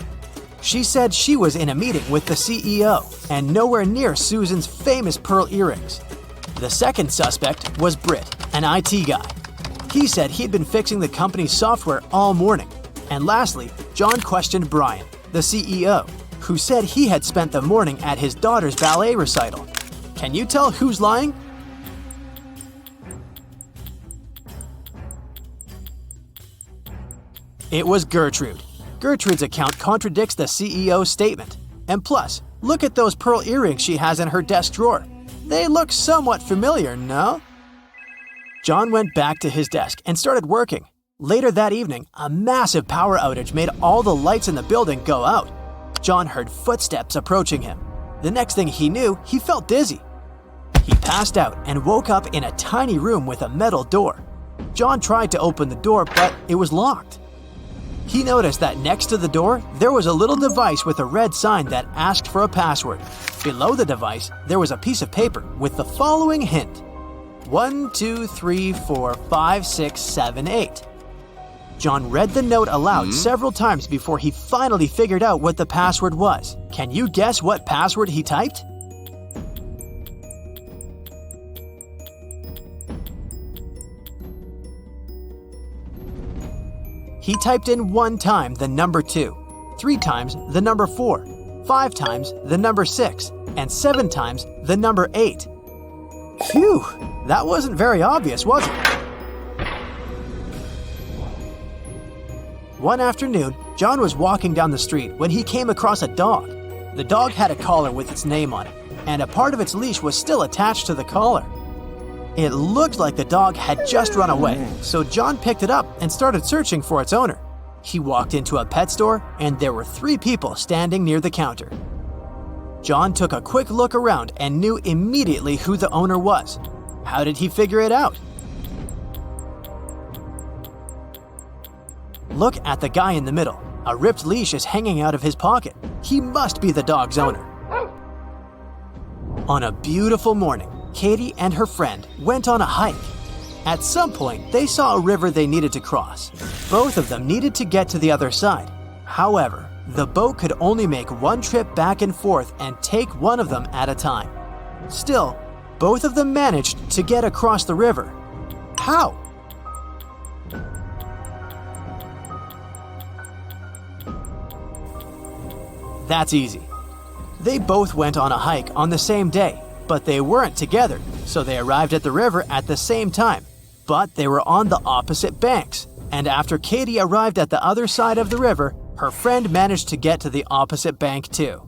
Speaker 2: She said she was in a meeting with the CEO and nowhere near Susan's famous pearl earrings. The second suspect was Britt, an IT guy. He said he'd been fixing the company's software all morning. And lastly, John questioned Brian, the CEO, who said he had spent the morning at his daughter's ballet recital. Can you tell who's lying? It was Gertrude. Gertrude's account contradicts the CEO's statement. And plus, look at those pearl earrings she has in her desk drawer. They look somewhat familiar, no? John went back to his desk and started working. Later that evening, a massive power outage made all the lights in the building go out. John heard footsteps approaching him. The next thing he knew, he felt dizzy. He passed out and woke up in a tiny room with a metal door. John tried to open the door, but it was locked. He noticed that next to the door, there was a little device with a red sign that asked for a password. Below the device, there was a piece of paper with the following hint: 1, 2, 3, 4, 5, 6, 7, 8. John read the note aloud several times before he finally figured out what the password was. Can you guess what password he typed? He typed in 1 time the number 2, 3 times the number 4, 5 times the number 6, and 7 times the number 8. Phew, that wasn't very obvious, was it? One afternoon, John was walking down the street when he came across a dog. The dog had a collar with its name on it, and a part of its leash was still attached to the collar. It looked like the dog had just run away, so John picked it up and started searching for its owner. He walked into a pet store, and there were 3 people standing near the counter. John took a quick look around and knew immediately who the owner was. How did he figure it out? Look at the guy in the middle. A ripped leash is hanging out of his pocket. He must be the dog's owner. On a beautiful morning, Katie and her friend went on a hike. At some point, they saw a river they needed to cross. Both of them needed to get to the other side. However, the boat could only make one trip back and forth and take one of them at a time. Still, both of them managed to get across the river. How? That's easy. They both went on a hike on the same day, but they weren't together, so they arrived at the river at the same time. But they were on the opposite banks, and after Katie arrived at the other side of the river, her friend managed to get to the opposite bank too.